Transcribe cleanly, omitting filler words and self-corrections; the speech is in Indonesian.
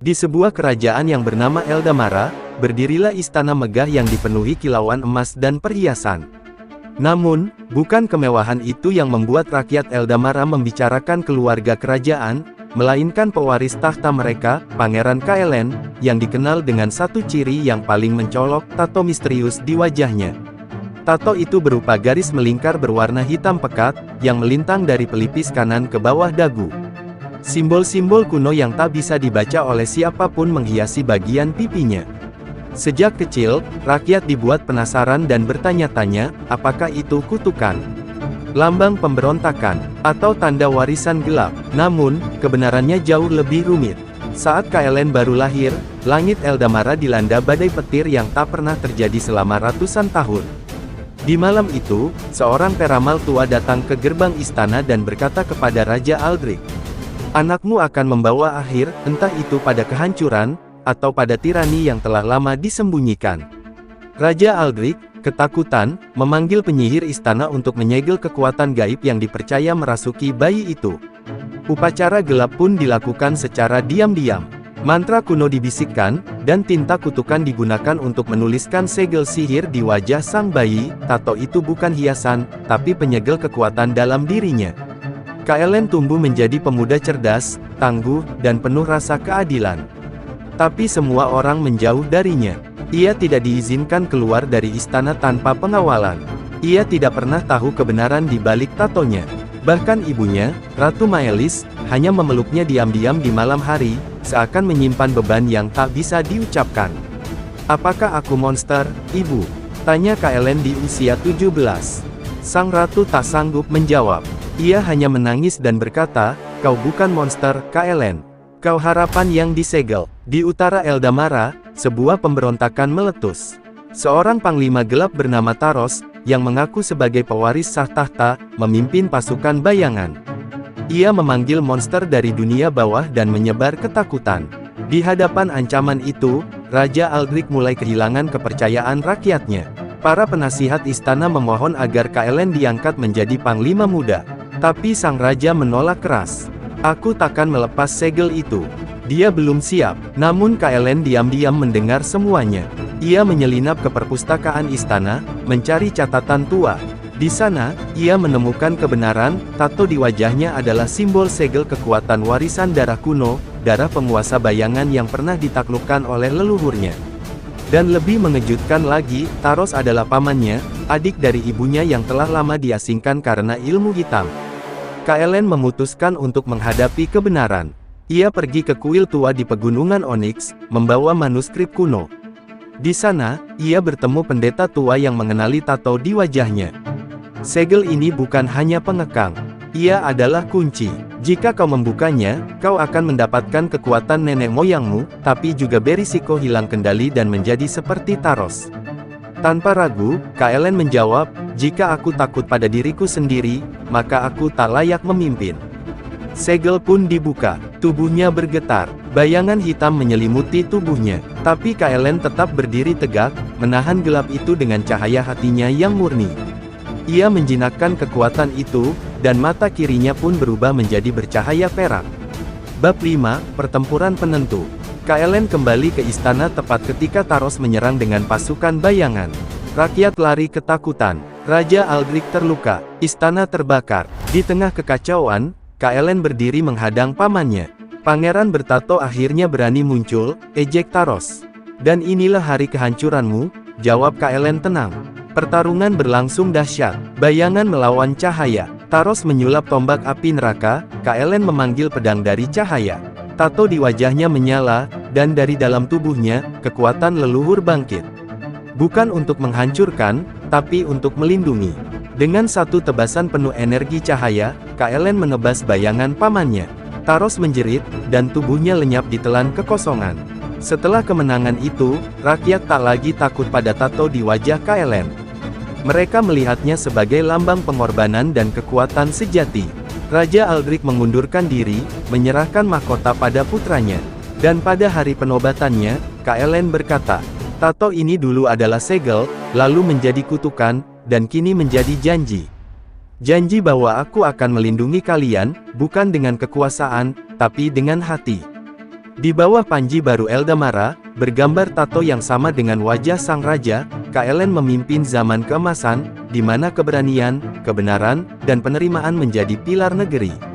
Di sebuah kerajaan yang bernama Eldamara, berdirilah istana megah yang dipenuhi kilauan emas dan perhiasan. Namun, bukan kemewahan itu yang membuat rakyat Eldamara membicarakan keluarga kerajaan, melainkan pewaris tahta mereka, Pangeran Kaelen, yang dikenal dengan satu ciri yang paling mencolok, tato misterius di wajahnya. Tato itu berupa garis melingkar berwarna hitam pekat, yang melintang dari pelipis kanan ke bawah dagu. Simbol-simbol kuno yang tak bisa dibaca oleh siapapun menghiasi bagian pipinya. Sejak kecil, rakyat dibuat penasaran dan bertanya-tanya, apakah itu kutukan, lambang pemberontakan, atau tanda warisan gelap. Namun, kebenarannya jauh lebih rumit. Saat Kaelen baru lahir, langit Eldamara dilanda badai petir yang tak pernah terjadi selama ratusan tahun. Di malam itu, seorang peramal tua datang ke gerbang istana dan berkata kepada Raja Aldrich, "Anakmu akan membawa akhir, entah itu pada kehancuran, atau pada tirani yang telah lama disembunyikan." Raja Aldrich, ketakutan, memanggil penyihir istana untuk menyegel kekuatan gaib yang dipercaya merasuki bayi itu. Upacara gelap pun dilakukan secara diam-diam. Mantra kuno dibisikkan, dan tinta kutukan digunakan untuk menuliskan segel sihir di wajah sang bayi. Tato itu bukan hiasan, tapi penyegel kekuatan dalam dirinya. Kaelen tumbuh menjadi pemuda cerdas, tangguh, dan penuh rasa keadilan. Tapi semua orang menjauh darinya. Ia tidak diizinkan keluar dari istana tanpa pengawalan. Ia tidak pernah tahu kebenaran di balik tatonya. Bahkan ibunya, Ratu Maelis, hanya memeluknya diam-diam di malam hari, seakan menyimpan beban yang tak bisa diucapkan. "Apakah aku monster, Ibu?" tanya Kaelen di usia 17. Sang ratu tak sanggup menjawab. Ia hanya menangis dan berkata, "Kau bukan monster, Kaelen. Kau harapan yang disegel." Di utara Eldamara, sebuah pemberontakan meletus. Seorang panglima gelap bernama Taros, yang mengaku sebagai pewaris sah tahta, memimpin pasukan bayangan. Ia memanggil monster dari dunia bawah dan menyebar ketakutan. Di hadapan ancaman itu, Raja Aldrich mulai kehilangan kepercayaan rakyatnya. Para penasihat istana memohon agar Kaelen diangkat menjadi panglima muda. Tapi sang raja menolak keras. "Aku takkan melepas segel itu. Dia belum siap." Namun Kaelen diam-diam mendengar semuanya. Ia menyelinap ke perpustakaan istana, mencari catatan tua. Di sana, ia menemukan kebenaran, tato di wajahnya adalah simbol segel kekuatan warisan darah kuno, darah penguasa bayangan yang pernah ditaklukkan oleh leluhurnya. Dan lebih mengejutkan lagi, Taros adalah pamannya, adik dari ibunya yang telah lama diasingkan karena ilmu hitam. Kaelen memutuskan untuk menghadapi kebenaran. Ia pergi ke kuil tua di pegunungan Onyx, membawa manuskrip kuno. Di sana, ia bertemu pendeta tua yang mengenali tato di wajahnya. "Segel ini bukan hanya pengekang. Ia adalah kunci. Jika kau membukanya, kau akan mendapatkan kekuatan nenek moyangmu, tapi juga berisiko hilang kendali dan menjadi seperti Taros." Tanpa ragu, Kaelen menjawab, "Jika aku takut pada diriku sendiri, maka aku tak layak memimpin." Segel pun dibuka. Tubuhnya bergetar. Bayangan hitam menyelimuti tubuhnya. Tapi Kaelen tetap berdiri tegak, menahan gelap itu dengan cahaya hatinya yang murni. Ia menjinakkan kekuatan itu, dan mata kirinya pun berubah menjadi bercahaya perak. Bab 5, Pertempuran Penentu. Kaelen kembali ke istana tepat ketika Taros menyerang dengan pasukan bayangan. Rakyat lari ketakutan. Raja Aldrich terluka. Istana terbakar. Di tengah kekacauan, Kaelen berdiri menghadang pamannya. "Pangeran bertato akhirnya berani muncul," ejek Taros. "Dan inilah hari kehancuranmu," jawab Kaelen tenang. Pertarungan berlangsung dahsyat. Bayangan melawan cahaya. Taros menyulap tombak api neraka, Kaelen memanggil pedang dari cahaya. Tato di wajahnya menyala, dan dari dalam tubuhnya, kekuatan leluhur bangkit. Bukan untuk menghancurkan, tapi untuk melindungi. Dengan satu tebasan penuh energi cahaya, Kaelen menebas bayangan pamannya. Taros menjerit, dan tubuhnya lenyap ditelan kekosongan. Setelah kemenangan itu, rakyat tak lagi takut pada tato di wajah Kaelen. Mereka melihatnya sebagai lambang pengorbanan dan kekuatan sejati. Raja Aldrich mengundurkan diri, menyerahkan mahkota pada putranya. Dan pada hari penobatannya, Kaelen berkata, "Tato ini dulu adalah segel, lalu menjadi kutukan, dan kini menjadi janji. Janji bahwa aku akan melindungi kalian, bukan dengan kekuasaan, tapi dengan hati." Di bawah panji baru Eldamara, bergambar tato yang sama dengan wajah sang raja, KLN memimpin zaman keemasan, di mana keberanian, kebenaran, dan penerimaan menjadi pilar negeri.